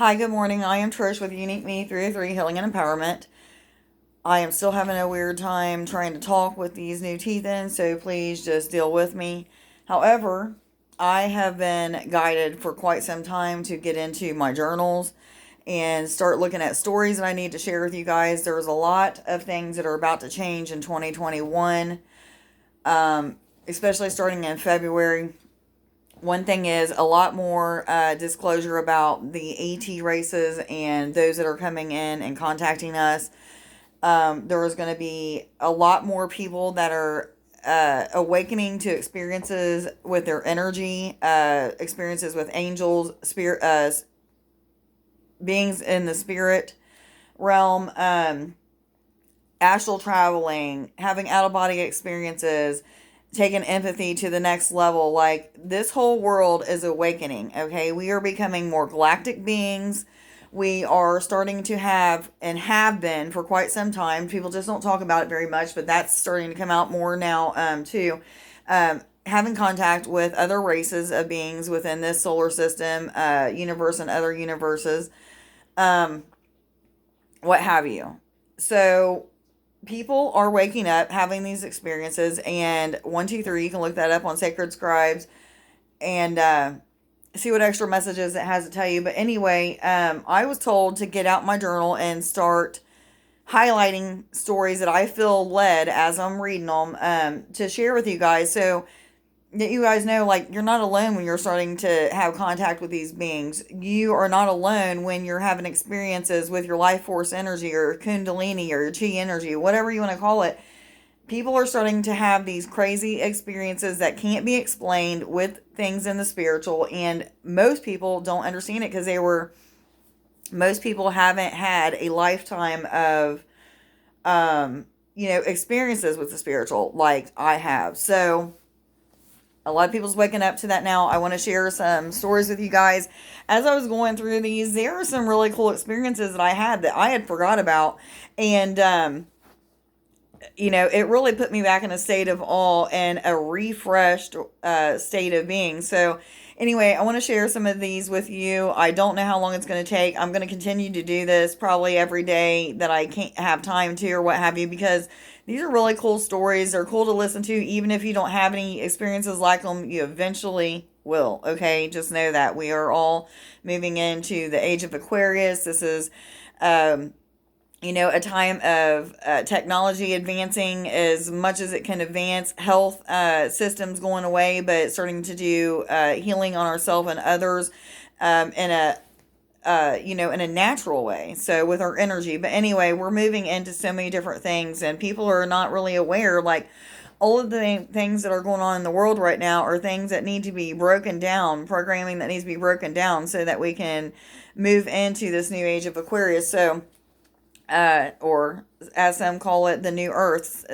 Hi, good morning. I am Trish with Unique Me 303 Healing and Empowerment. I am still having a weird time trying to talk with these new teeth in, so please just deal with me. However, I have been guided for quite some time to get into my journals and start looking at stories that I need to share with you guys. There's a lot of things that are about to change in 2021, especially starting in February. One thing is a lot more disclosure about the AT races and those that are coming in and contacting us. There is going to be a lot more people that are awakening to experiences with their energy, experiences with angels, spirit, beings in the spirit realm, astral traveling, having out of body experiences, taking empathy to the next level. Like, this whole world is awakening, okay? We are becoming more galactic beings. We are starting to have, and have been for quite some time, people just don't talk about it very much, but that's starting to come out more now, too. Having contact with other races of beings within this solar system, universe, and other universes, what have you. So people are waking up, having these experiences, and 123, you can look that up on Sacred Scribes and see what extra messages it has to tell you. But anyway, I was told to get out my journal and start highlighting stories that I feel led as I'm reading them, to share with you guys, so that you guys know, like, you're not alone when you're starting to have contact with these beings. You are not alone when you're having experiences with your life force energy or kundalini or your chi energy, whatever you want to call it. People are starting to have these crazy experiences that can't be explained with things in the spiritual, and most people don't understand it because most people haven't had a lifetime of, experiences with the spiritual like I have. So a lot of people's waking up to that now. I want to share some stories with you guys. As I was going through these, there are some really cool experiences that I had forgot about. And, it really put me back in a state of awe and a refreshed state of being. So anyway, I want to share some of these with you. I don't know how long it's going to take. I'm going to continue to do this probably every day that I can't have time to or what have you, because these are really cool stories. They're cool to listen to. Even if you don't have any experiences like them, you eventually will. Okay, just know that we are all moving into the age of Aquarius. This is a time of technology advancing as much as it can advance, health systems going away, but starting to do healing on ourselves and others, in a natural way. So with our energy. But anyway, we're moving into so many different things, and people are not really aware. Like, all of the things that are going on in the world right now are things that need to be broken down, programming that needs to be broken down so that we can move into this new age of Aquarius. So, or as some call it, the new earths.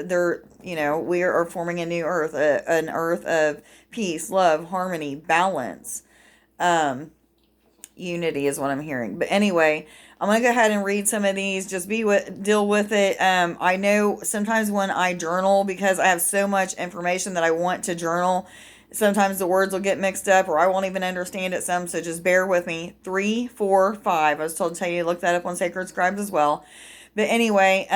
We are forming a new earth, an earth of peace, love, harmony, balance, unity is what I'm hearing. But anyway, I'm going to go ahead and read some of these. Just deal with it. I know sometimes when I journal, because I have so much information that I want to journal, sometimes the words will get mixed up or I won't even understand it some, so just bear with me. 3, 4, 5. I was told to tell you to look that up on Sacred Scribes as well. But anyway,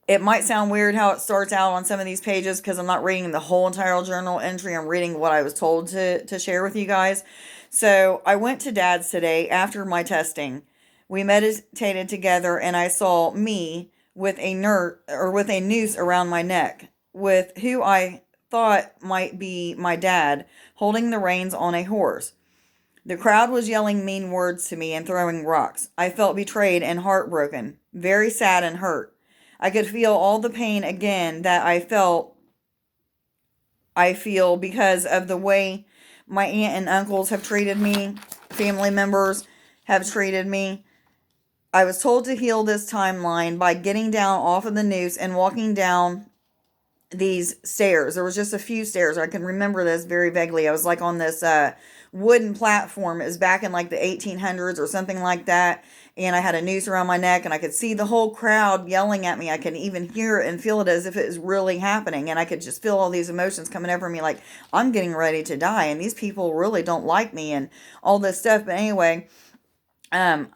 it might sound weird how it starts out on some of these pages because I'm not reading the whole entire journal entry. I'm reading what I was told to share with you guys. So I went to Dad's today after my testing. We meditated together and I saw me with a noose around my neck with who I thought might be my dad holding the reins on a horse. The crowd was yelling mean words to me and throwing rocks. I felt betrayed and heartbroken, very sad and hurt. I could feel all the pain again that I feel because of the way my aunt and uncles have treated me, family members have treated me. I was told to heal this timeline by getting down off of the noose and walking down these stairs. There was just a few stairs. I can remember this very vaguely. I was like on this wooden platform. It was back in like the 1800s or something like that. And I had a noose around my neck and I could see the whole crowd yelling at me. I could even hear it and feel it as if it was really happening. And I could just feel all these emotions coming over me like, I'm getting ready to die. And these people really don't like me and all this stuff. But anyway, Um,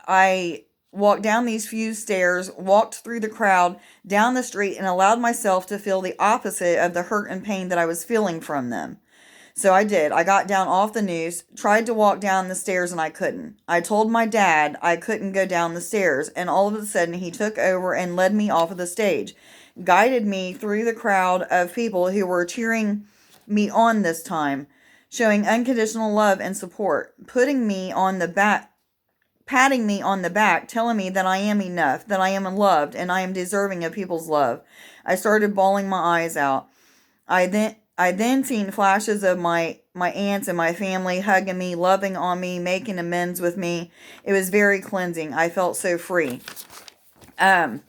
I walked down these few stairs, walked through the crowd, down the street, and allowed myself to feel the opposite of the hurt and pain that I was feeling from them. So I did. I got down off the noose, tried to walk down the stairs, and I couldn't. I told my dad I couldn't go down the stairs, and all of a sudden he took over and led me off of the stage, guided me through the crowd of people who were cheering me on this time, showing unconditional love and support, putting me on the back, patting me on the back, telling me that I am enough, that I am loved, and I am deserving of people's love. I started bawling my eyes out. I then seen flashes of my aunts and my family hugging me, loving on me, making amends with me. It was very cleansing. I felt so free. Um,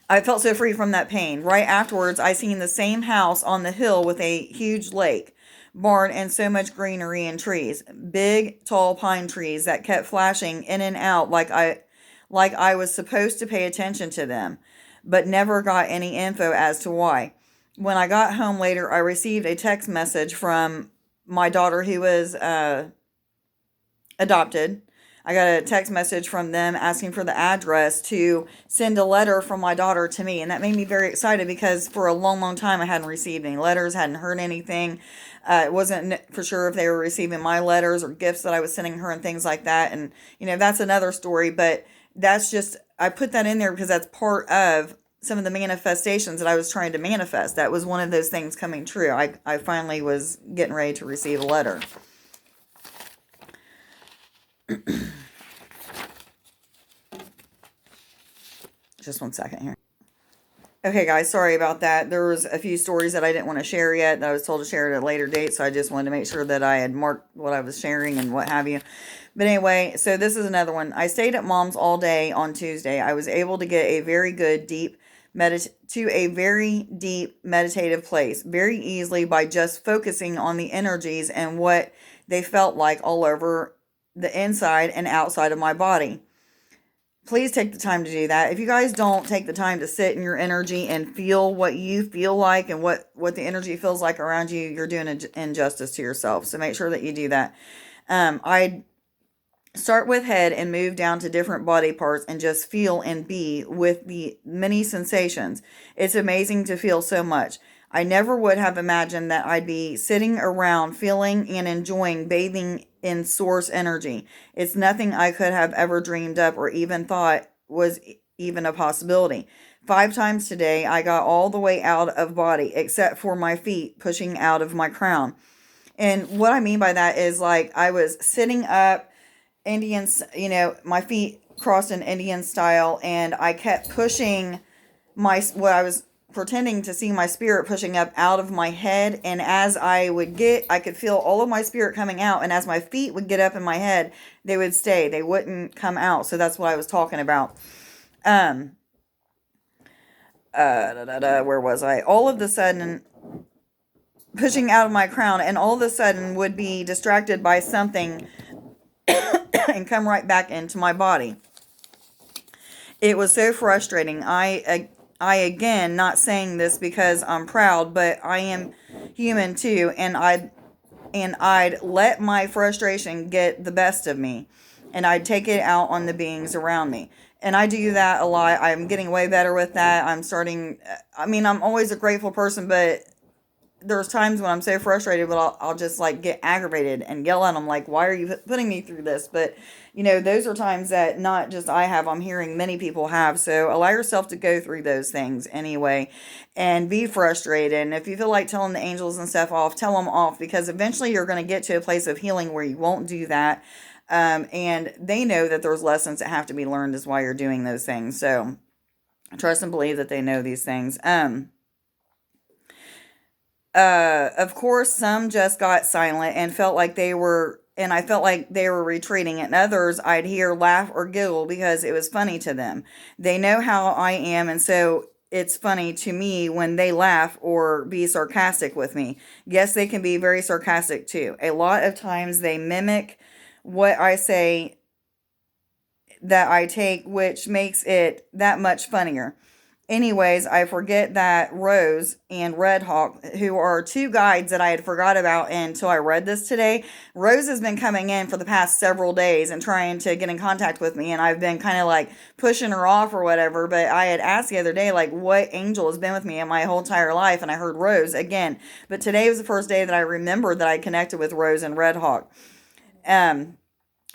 I felt so free from that pain. Right afterwards, I seen the same house on the hill with a huge lake, barn, and so much greenery and trees. Big, tall pine trees that kept flashing in and out like I was supposed to pay attention to them, but never got any info as to why. When I got home later, I received a text message from my daughter who was adopted. I got a text message from them asking for the address to send a letter from my daughter to me. And that made me very excited because for a long, long time I hadn't received any letters, hadn't heard anything. It wasn't for sure if they were receiving my letters or gifts that I was sending her and things like that. And, that's another story. But that's just, I put that in there because that's part of some of the manifestations that I was trying to manifest. That was one of those things coming true. I finally was getting ready to receive a letter. Just one second here. Okay, guys, sorry about that. There was a few stories that I didn't want to share yet that I was told to share at a later date, so I just wanted to make sure that I had marked what I was sharing and what have you. But anyway, so this is another one. I stayed at Mom's all day on Tuesday. I was able to get a very good to a very deep meditative place very easily by just focusing on the energies and what they felt like all over the inside and outside of my body. Please take the time to do that. If you guys don't take the time to sit in your energy and feel what you feel like and what the energy feels like around you, you're doing an injustice to yourself. So make sure that you do that. I start with head and move down to different body parts and just feel and be with the many sensations. It's amazing to feel so much. I never would have imagined that I'd be sitting around feeling and enjoying bathing in source energy. It's nothing I could have ever dreamed up or even thought was even a possibility. 5 times today, I got all the way out of body except for my feet pushing out of my crown. And what I mean by that is like I was sitting up, Indians, my feet crossed in Indian style, and I kept pushing what I was pretending to see my spirit pushing up out of my head. And as I could feel all of my spirit coming out. And as my feet would get up in my head, they would stay. They wouldn't come out. So that's what I was talking about. Where was I? All of a sudden, pushing out of my crown, and all of a sudden would be distracted by something and come right back into my body. It was so frustrating. I again, not saying this because I'm proud, but I am human too, and I'd let my frustration get the best of me, and I'd take it out on the beings around me. And I do that a lot. I'm getting way better with that. I'm always a grateful person, but there's times when I'm so frustrated, but I'll just like get aggravated and yell at them like, why are you putting me through this? But those are times that not just I have, I'm hearing many people have. So allow yourself to go through those things anyway and be frustrated. And if you feel like telling the angels and stuff off, tell them off, because eventually you're going to get to a place of healing where you won't do that. And they know that there's lessons that have to be learned is why you're doing those things. So trust and believe that they know these things. Of course, some just got silent and I felt like they were retreating, and others I'd hear laugh or giggle because it was funny to them. They know how I am, and so it's funny to me when they laugh or be sarcastic with me. Yes, they can be very sarcastic too. A lot of times they mimic what I say that I take, which makes it that much funnier. Anyways, I forget that Rose and Red Hawk, who are two guides that I had forgot about until I read this today. Rose has been coming in for the past several days and trying to get in contact with me, and I've been kind of like pushing her off or whatever. But I had asked the other day, like, what angel has been with me in my whole entire life, and I heard Rose again. But today was the first day that I remembered that I connected with Rose and Red Hawk. Um,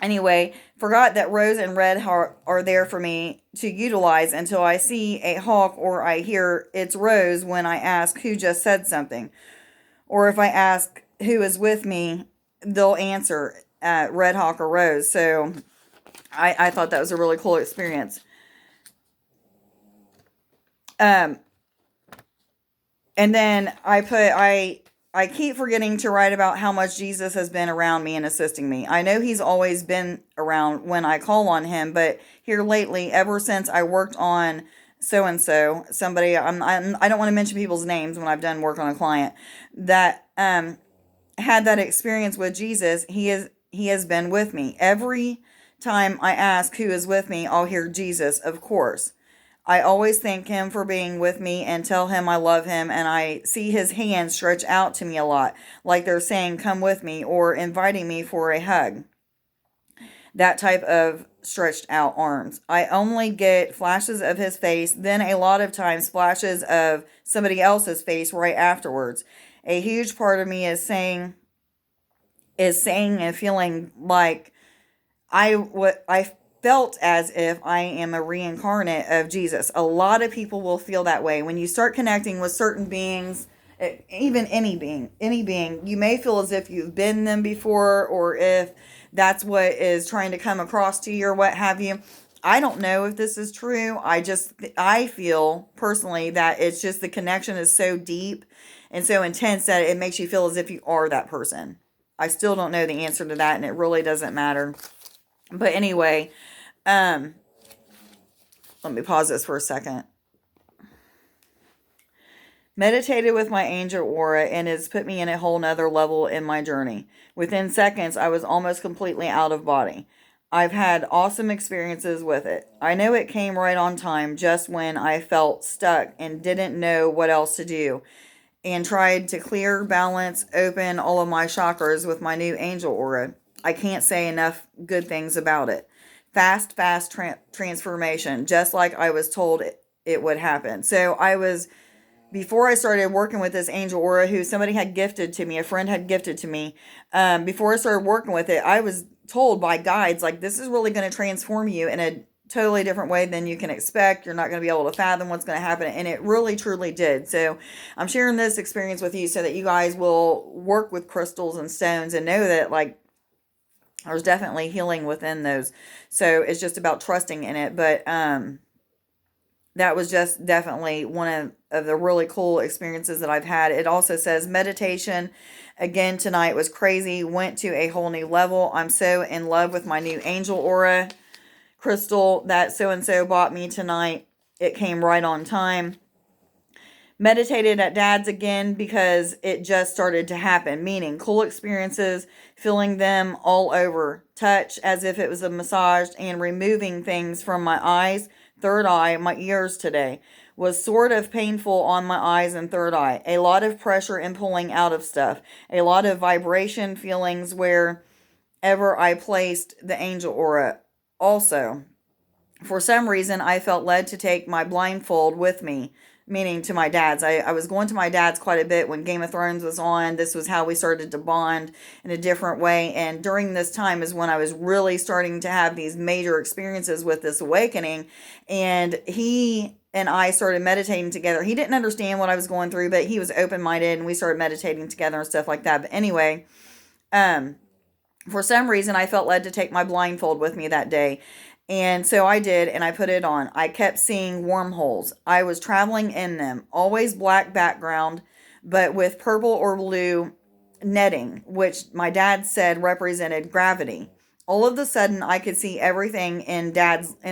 Anyway, forgot that Rose and Red Hawk are there for me to utilize until I see a hawk or I hear it's Rose when I ask who just said something. Or if I ask who is with me, they'll answer Red Hawk or Rose. So I thought that was a really cool experience. Um, and then I keep forgetting to write about how much Jesus has been around me and assisting me. I know he's always been around when I call on him, but here lately, ever since I worked on so and so, somebody, I don't want to mention people's names when I've done work on a client that had that experience with Jesus. He has been with me. Every time I ask who is with me, I'll hear Jesus, of course. I always thank him for being with me and tell him I love him, and I see his hands stretch out to me a lot, like they're saying, come with me, or inviting me for a hug. That type of stretched out arms. I only get flashes of his face, then a lot of times flashes of somebody else's face right afterwards. A huge part of me is saying and feeling like I felt as if I am a reincarnate of Jesus. A lot of people will feel that way when you start connecting with certain beings, even any being. You may feel as if you've been them before, or if that's what is trying to come across to you, or what have you. I don't know if this is true. I feel personally that it's just the connection is so deep and so intense that it makes you feel as if you are that person. I still don't know the answer to that, and it really doesn't matter. But anyway, let me pause this for a second. Meditated with my angel aura, and it's put me in a whole nother level in my journey. Within seconds, I was almost completely out of body. I've had awesome experiences with it. I know it came right on time, just when I felt stuck and didn't know what else to do, and tried to clear, balance, open all of my chakras with my new angel aura. I can't say enough good things about it. Fast transformation, just like I was told it would happen. So before I started working with this angel aura, who somebody had gifted to me, a friend had gifted to me, before I started working with it, I was told by guides, like, this is really going to transform you in a totally different way than you can expect. You're not going to be able to fathom what's going to happen. And it really, truly did. So I'm sharing this experience with you so that you guys will work with crystals and stones and know that, like, there's definitely healing within those. So it's just about trusting in it. But that was just definitely one of the really cool experiences that I've had. It also says meditation again tonight was crazy. Went to a whole new level. I'm so in love with my new angel aura crystal that so-and-so bought me tonight. It came right on time. Meditated at Dad's again because it just started to happen, meaning cool experiences, feeling them all over, touch as if it was a massage, and removing things from my eyes, third eye, my ears today. Was sort of painful on my eyes and third eye. A lot of pressure and pulling out of stuff. A lot of vibration feelings wherever I placed the angel aura. Also, for some reason, I felt led to take my blindfold with me, meaning to my dad's. I was going to my dad's quite a bit when Game of Thrones was on. This was how we started to bond in a different way. And during this time is when I was really starting to have these major experiences with this awakening. And he and I started meditating together. He didn't understand what I was going through, but he was open-minded, and we started meditating together and stuff like that. But anyway, for some reason, I felt led to take my blindfold with me that day. And so I did, and I put it on. I kept seeing wormholes. I was traveling in them. Always black background, but with purple or blue netting, which my dad said represented gravity. All of a sudden, I could see everything in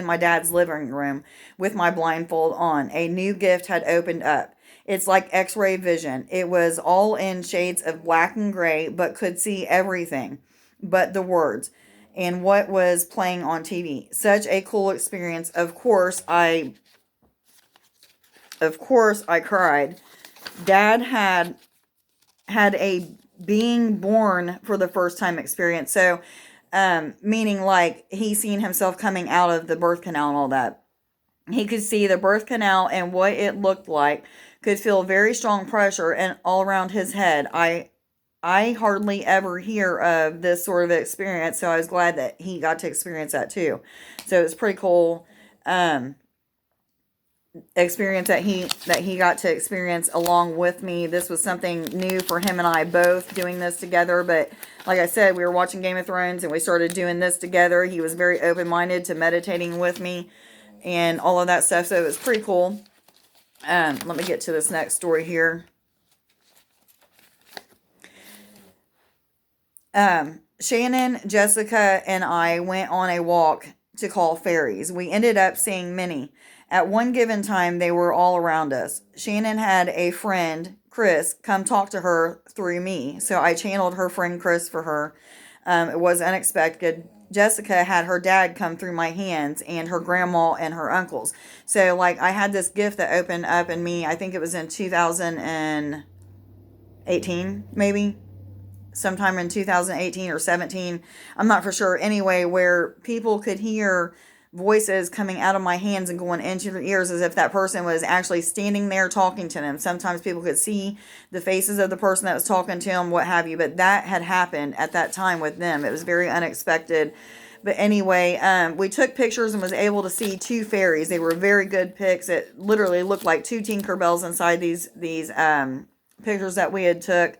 my dad's living room with my blindfold on. A new gift had opened up. It's like X-ray vision. It was all in shades of black and gray, but could see everything but the words and what was playing on TV. Such a cool experience. Of course, I of course I cried. Dad had a being born for the first time experience. So, meaning like he seen himself coming out of the birth canal and all that. He could see the birth canal and what it looked like, could feel very strong pressure and all around his head. I hardly ever hear of this sort of experience, so I was glad that he got to experience that too. So it was pretty cool experience that he got to experience along with me. This was something new for him and I both, doing this together. But like I said, we were watching Game of Thrones and we started doing this together. He was very open-minded to meditating with me and all of that stuff, so it was pretty cool. Let me get to this next story here. Shannon, Jessica, and I went on a walk to call fairies. We ended up seeing many. At one given time, they were all around us. Shannon had a friend, Chris, come talk to her through me, so I channeled her friend Chris for her. It was unexpected. Jessica had her dad come through my hands, and her grandma and her uncles. So, like, I had this gift that opened up in me. I think it was in 2018, maybe. Sometime in 2018 or 17. I'm not for sure. Anyway, where people could hear voices coming out of my hands and going into their ears as if that person was actually standing there talking to them. Sometimes people could see the faces of the person that was talking to them, what have you. But that had happened at that time with them. It was very unexpected. But anyway, we took pictures and was able to see two fairies. They were very good pics. It literally looked like two Tinkerbells inside these pictures that we had took.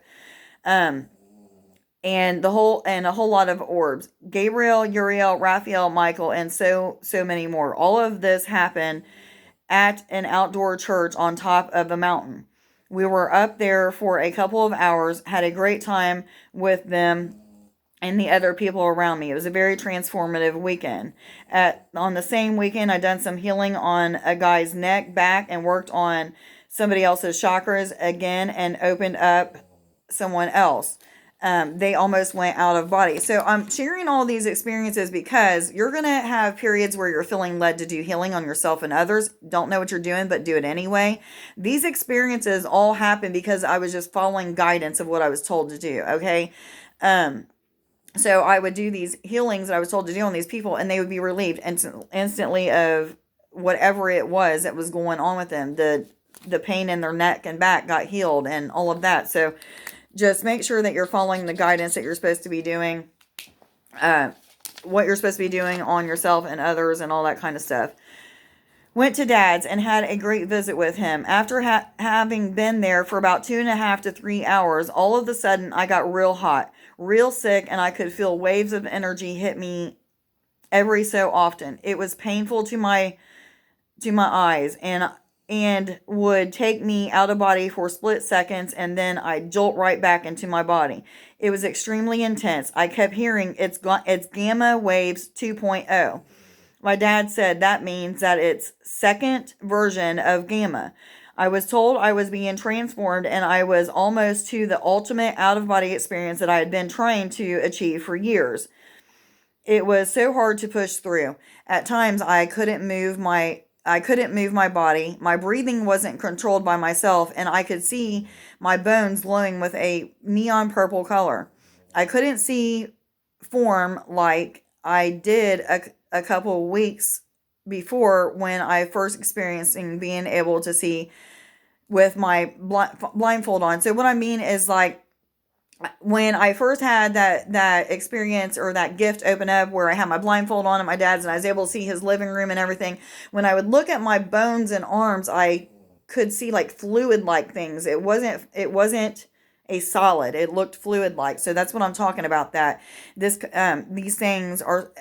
And a whole lot of orbs. Gabriel, Uriel, Raphael, Michael, and so many more. All of this happened at an outdoor church on top of a mountain. We were up there for a couple of hours, had a great time with them and the other people around me. It was a very transformative weekend. On the same weekend, I done some healing on a guy's neck, back, and worked on somebody else's chakras again and opened up someone else. They almost went out of body. So I'm sharing all these experiences because you're going to have periods where you're feeling led to do healing on yourself and others. Don't know what you're doing, but do it anyway. These experiences all happen because I was just following guidance of what I was told to do. Okay. So I would do these healings that I was told to do on these people, and they would be relieved instantly of whatever it was that was going on with them. The pain in their neck and back got healed and all of that. So just make sure that you're following the guidance that you're supposed to be doing, what you're supposed to be doing on yourself and others and all that kind of stuff. Went to Dad's and had a great visit with him. After having been there for about 2.5 to 3 hours, all of a sudden I got real hot, real sick, and I could feel waves of energy hit me every so often. It was painful to my eyes and would take me out of body for split seconds, and then I'd jolt right back into my body. It was extremely intense. I kept hearing it's gamma waves 2.0. My dad said that means that it's second version of gamma. I was told I was being transformed, and I was almost to the ultimate out-of-body experience that I had been trying to achieve for years. It was so hard to push through. At times, I couldn't move my body. My breathing wasn't controlled by myself, and I could see my bones glowing with a neon purple color. I couldn't see form like I did a couple of weeks before when I first experienced being able to see with my blindfold on. So what I mean is, like, when I first had that experience or that gift open up where I had my blindfold on at my dad's and I was able to see his living room and everything, when I would look at my bones and arms, I could see like fluid-like things. It wasn't a solid. It looked fluid-like. So that's what I'm talking about. That these things are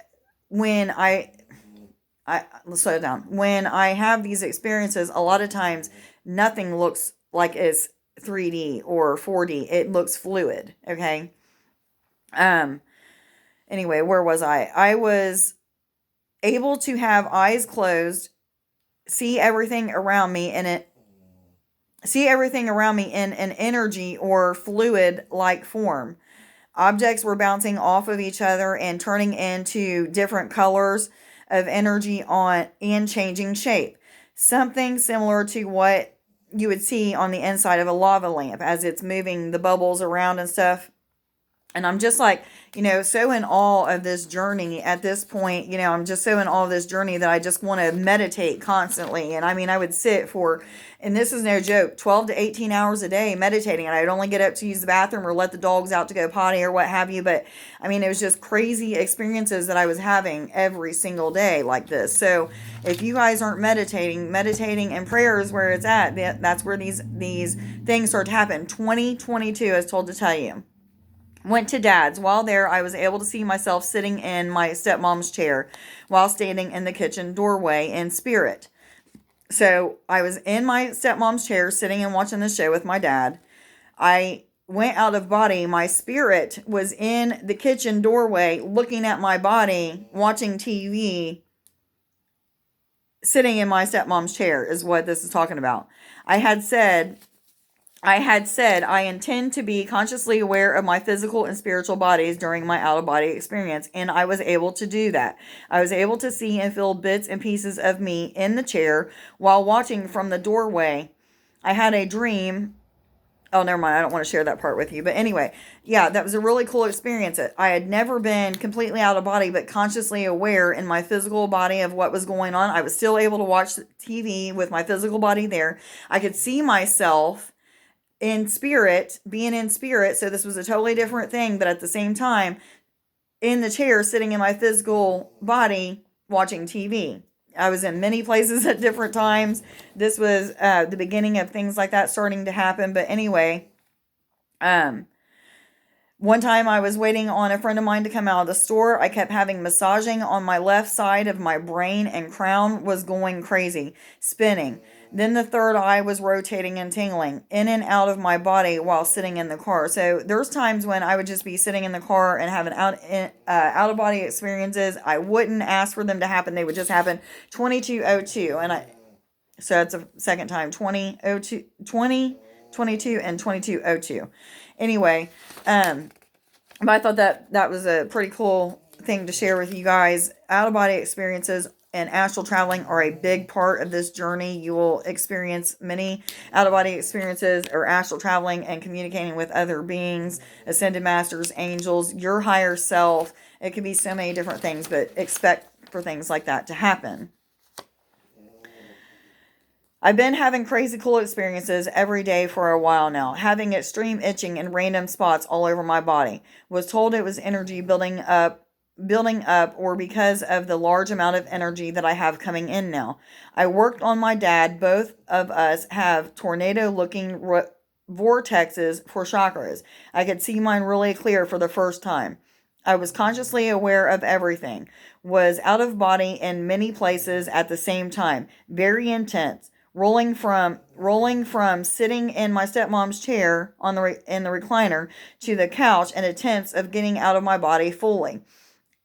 when let's slow down. When I have these experiences, a lot of times nothing looks like it's 3D or 4D. It looks fluid. Okay. Anyway, where was I? I was able to have eyes closed, see everything around me in an energy or fluid like form. Objects were bouncing off of each other and turning into different colors of energy and changing shape. Something similar to what you would see on the inside of a lava lamp as it's moving the bubbles around and stuff. And I'm just like, so in awe of this journey at this point. I'm just so in awe of this journey that I just want to meditate constantly. And I mean, I would sit for, and this is no joke, 12 to 18 hours a day meditating. And I'd only get up to use the bathroom or let the dogs out to go potty or what have you. But I mean, it was just crazy experiences that I was having every single day like this. So if you guys aren't meditating and prayer is where it's at. That's where these things start to happen. 2022 is told to tell you. Went to Dad's. While there, I was able to see myself sitting in my stepmom's chair while standing in the kitchen doorway in spirit. So I was in my stepmom's chair sitting and watching the show with my dad. I went out of body. My spirit was in the kitchen doorway looking at my body, watching TV, sitting in my stepmom's chair is what this is talking about. I had said I intend to be consciously aware of my physical and spiritual bodies during my out-of-body experience, and I was able to do that. I was able to see and feel bits and pieces of me in the chair while watching from the doorway. I had a dream. Oh, never mind. I don't want to share that part with you. But anyway, yeah, that was a really cool experience. I had never been completely out of body, but consciously aware in my physical body of what was going on. I was still able to watch TV with my physical body there. I could see myself in spirit, being in spirit. So this was a totally different thing, but at the same time, in the chair, sitting in my physical body, watching TV. I was in many places at different times. This was the beginning of things like that starting to happen. But anyway, one time I was waiting on a friend of mine to come out of the store. I kept having massaging on my left side of my brain, and crown was going crazy, spinning. Then the third eye was rotating and tingling in and out of my body while sitting in the car. So there's times when I would just be sitting in the car and having out of body experiences. I wouldn't ask for them to happen; they would just happen. 2202, so it's a second time. 2002, 2022, and 2202. Anyway, but I thought that was a pretty cool thing to share with you guys. Out of body experiences and astral traveling are a big part of this journey. You will experience many out-of-body experiences or astral traveling and communicating with other beings, ascended masters, angels, your higher self. It could be so many different things, but expect for things like that to happen. I've been having crazy cool experiences every day for a while now, having extreme itching in random spots all over my body. Was told it was energy building up or because of the large amount of energy that I have coming in now. I worked on my dad. Both of us have tornado-looking vortexes for chakras. I could see mine really clear for the first time. I was consciously aware of everything. Was out of body in many places at the same time. Very intense. Rolling from sitting in my stepmom's chair in the recliner to the couch in attempts of getting out of my body fully.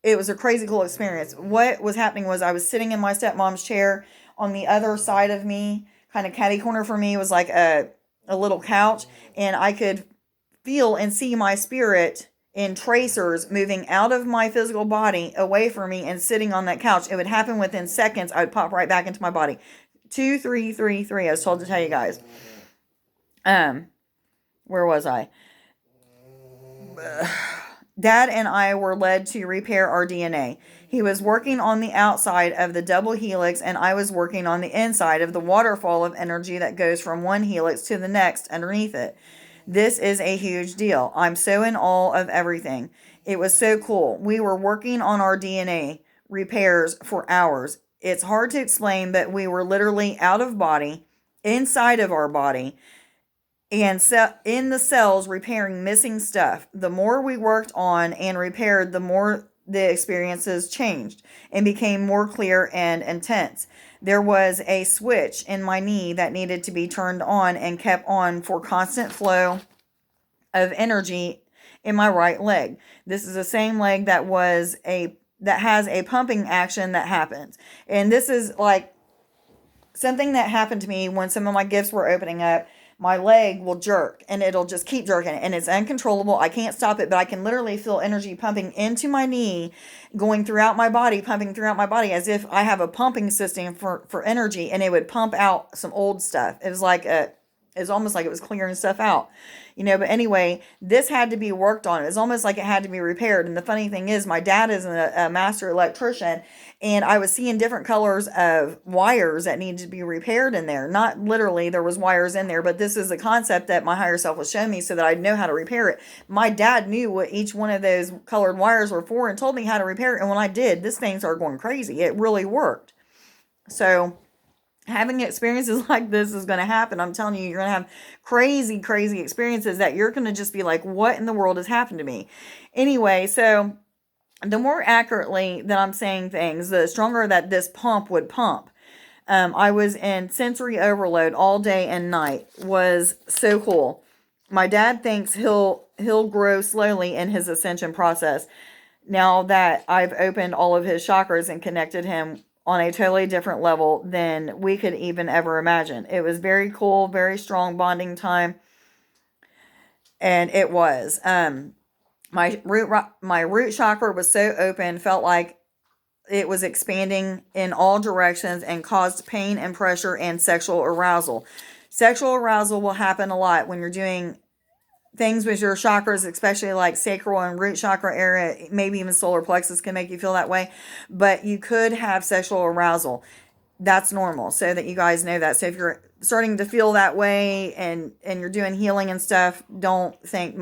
It was a crazy cool experience. What was happening was I was sitting in my stepmom's chair. On the other side of me, kind of catty corner for me, was like a little couch. And I could feel and see my spirit in tracers moving out of my physical body away from me and sitting on that couch. It would happen within seconds. I would pop right back into my body. 2, 3, 3, 3. I was told to tell you guys. Where was I? Dad and I were led to repair our DNA. He was working on the outside of the double helix, and I was working on the inside of the waterfall of energy that goes from one helix to the next underneath it. This is a huge deal. I'm so in awe of everything. It was so cool. We were working on our DNA repairs for hours. It's hard to explain, but we were literally out of body, inside of our body, and in the cells repairing missing stuff. The more we worked on and repaired, the more the experiences changed and became more clear and intense. There was a switch in my knee that needed to be turned on and kept on for constant flow of energy in my right leg. This is the same leg that has a pumping action that happens. And this is like something that happened to me when some of my gifts were opening up. My leg will jerk and it'll just keep jerking, and it's uncontrollable. I can't stop it, but I can literally feel energy pumping into my knee, going throughout my body, pumping throughout my body as if I have a pumping system for energy, and it would pump out some old stuff. It was like It's almost like it was clearing stuff out, but anyway, this had to be worked on. It was almost like it had to be repaired. And the funny thing is, my dad is a master electrician, and I was seeing different colors of wires that needed to be repaired in there. Not literally, there was wires in there, but this is a concept that my higher self was showing me so that I'd know how to repair it. My dad knew what each one of those colored wires were for and told me how to repair it. And when I did, this thing started going crazy. It really worked. So having experiences like this is going to happen. I'm telling you, you're going to have crazy, crazy experiences that you're going to just be like, what in the world has happened to me? Anyway, so the more accurately that I'm saying things, the stronger that this pump would pump. I was in sensory overload all day and night. Was so cool. My dad thinks he'll grow slowly in his ascension process now that I've opened all of his chakras and connected him on a totally different level than we could even ever imagine. It was very cool, very strong bonding time. And it was. My root chakra was so open, felt like it was expanding in all directions and caused pain and pressure and sexual arousal. Sexual arousal will happen a lot when you're doing things with your chakras, especially like sacral and root chakra area. Maybe even solar plexus can make you feel that way, but you could have sexual arousal. That's normal, so that you guys know that. So if you're starting to feel that way and you're doing healing and stuff, don't think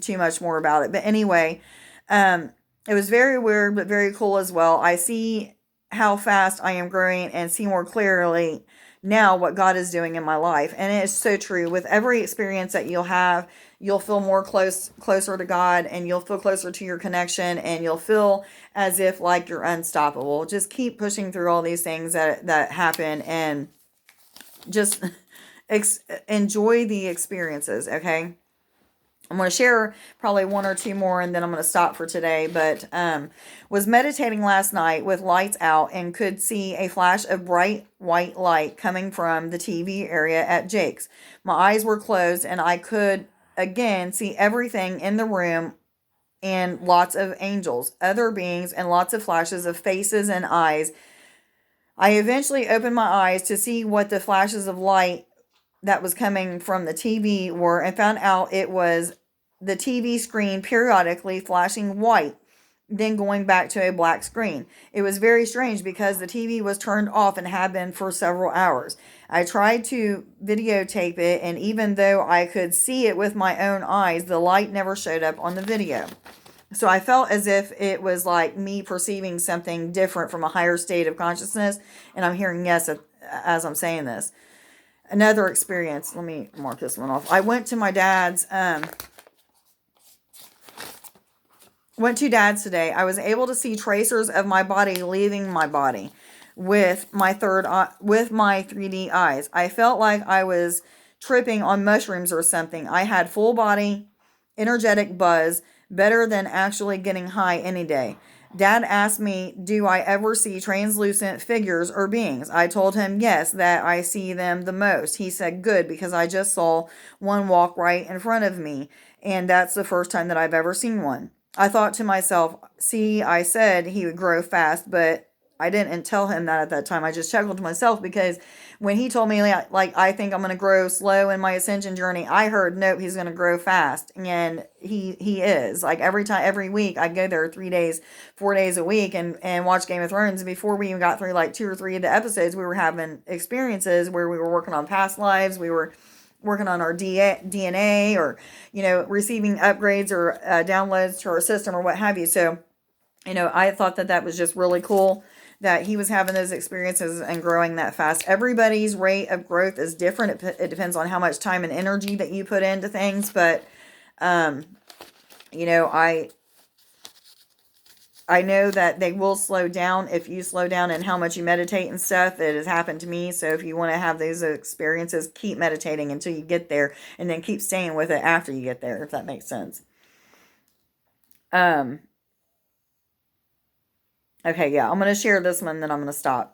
too much more about it. But anyway, it was very weird, but very cool as well. I see how fast I am growing and see more clearly now what God is doing in my life. And it is so true. With every experience that you'll have, you'll feel more closer to God, and you'll feel closer to your connection, and you'll feel as if like you're unstoppable. Just keep pushing through all these things that happen, and just enjoy the experiences, okay? I'm going to share probably one or two more, and then I'm going to stop for today. But was meditating last night with lights out and could see a flash of bright white light coming from the TV area at Jake's. My eyes were closed, and I could again see everything in the room, and lots of angels, other beings, and lots of flashes of faces and eyes. I eventually opened my eyes to see what the flashes of light that was coming from the TV were, and found out it was the TV screen periodically flashing white, then going back to a black screen. It was very strange because the TV was turned off and had been for several hours. I tried to videotape it, and even though I could see it with my own eyes, the light never showed up on the video. So I felt as if it was like me perceiving something different from a higher state of consciousness, and I'm hearing yes as I'm saying this. Another experience, let me mark this one off. I went to dad's today. I was able to see tracers of my body leaving my body with my 3D eyes. I felt like I was tripping on mushrooms or something. I had full body energetic buzz, better than actually getting high any day. Dad asked me, do I ever see translucent figures or beings? I told him yes, that I see them the most. He said, good, because I just saw one walk right in front of me, and that's the first time that I've ever seen one. I thought to myself, see, I said he would grow fast, but I didn't tell him that at that time. I just chuckled to myself, because when he told me, like I think I'm going to grow slow in my ascension journey, I heard, nope, he's going to grow fast. And he is. Like every week, I go there 3 days, 4 days a week and watch Game of Thrones. And before we even got through like 2 or 3 of the episodes, we were having experiences where we were working on past lives. We were working on our DNA, or, receiving upgrades or downloads to our system or what have you. So, I thought that was just really cool that he was having those experiences and growing that fast. Everybody's rate of growth is different. It depends on how much time and energy that you put into things. But, I know that they will slow down if you slow down and how much you meditate and stuff. It has happened to me. So if you want to have those experiences, keep meditating until you get there, and then keep staying with it after you get there, if that makes sense. Okay, yeah, I'm going to share this one, then I'm going to stop.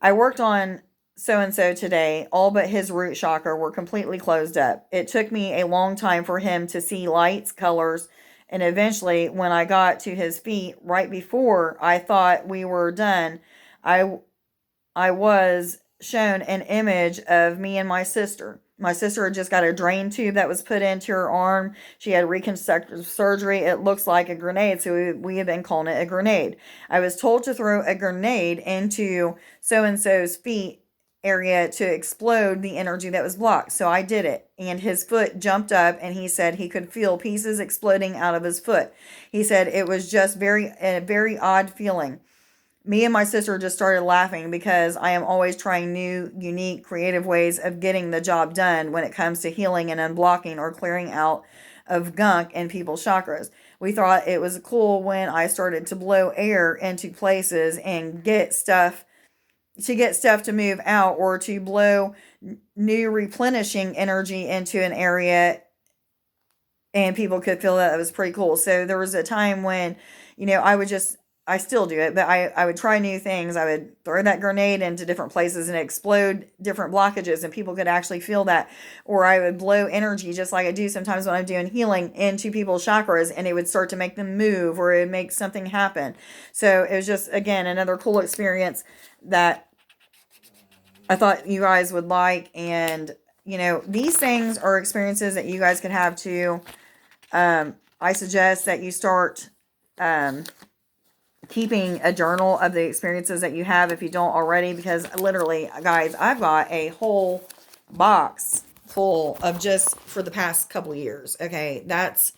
I worked on so-and-so today. All but his root chakra were completely closed up. It took me a long time for him to see lights, colors, and eventually, when I got to his feet, right before I thought we were done, I was shown an image of me and my sister. My sister had just got a drain tube that was put into her arm. She had reconstructive surgery. It looks like a grenade, so we have been calling it a grenade. I was told to throw a grenade into so-and-so's feet area to explode the energy that was blocked. So I did it, and his foot jumped up, and he said he could feel pieces exploding out of his foot. He said it was just a very odd feeling. Me and my sister just started laughing because I am always trying new, unique, creative ways of getting the job done when it comes to healing and unblocking or clearing out of gunk in people's chakras. We thought it was cool when I started to blow air into places and get stuff to move out, or to blow new replenishing energy into an area, and people could feel that. It was pretty cool. So there was a time when, I still do it, but I would try new things. I would throw that grenade into different places and explode different blockages, and people could actually feel that. Or I would blow energy, just like I do sometimes when I'm doing healing, into people's chakras, and it would start to make them move, or it would make something happen. So it was just, again, another cool experience that I thought you guys would like. And, these things are experiences that you guys can have too. I suggest that you start keeping a journal of the experiences that you have if you don't already, because literally, guys, I've got a whole box full of, just for the past couple years. Okay, that's,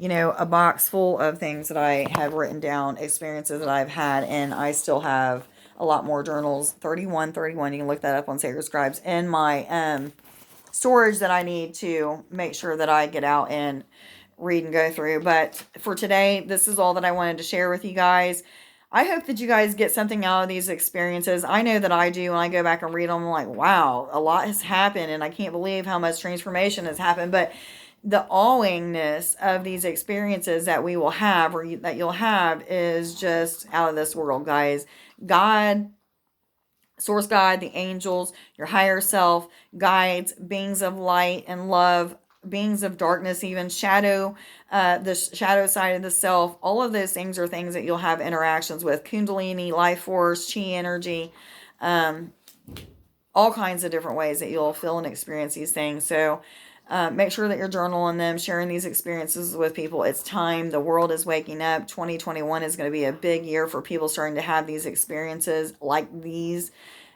a box full of things that I have written down, experiences that I've had, and I still have a lot more journals. 31. You can look that up on Sacred Scribes, in my storage that I need to make sure that I get out and read and go through. But for today, this is all that I wanted to share with you guys. I hope that you guys get something out of these experiences. I know that I do. When I go back and read them, I'm like, wow, a lot has happened, and I can't believe how much transformation has happened. But the awingness of these experiences that we will have, or that you'll have, is just out of this world, guys. God, Source God, the angels, your higher self, guides, beings of light and love, beings of darkness, even the shadow side of the self. All of those things are things that you'll have interactions with. Kundalini, life force, chi energy, all kinds of different ways that you'll feel and experience these things. So make sure that you're journaling them, sharing these experiences with people. It's time. The world is waking up. 2021 is going to be a big year for people starting to have these experiences like these,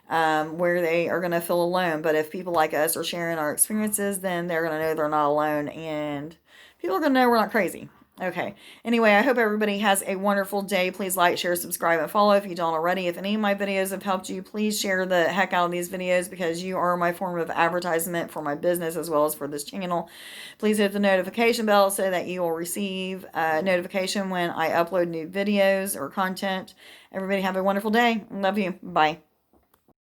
where they are going to feel alone. But if people like us are sharing our experiences, then they're going to know they're not alone, and people are going to know we're not crazy. Okay. Anyway, I hope everybody has a wonderful day. Please like, share, subscribe, and follow if you don't already. If any of my videos have helped you, please share the heck out of these videos, because you are my form of advertisement for my business as well as for this channel. Please hit the notification bell so that you will receive a notification when I upload new videos or content. Everybody have a wonderful day. Love you. Bye.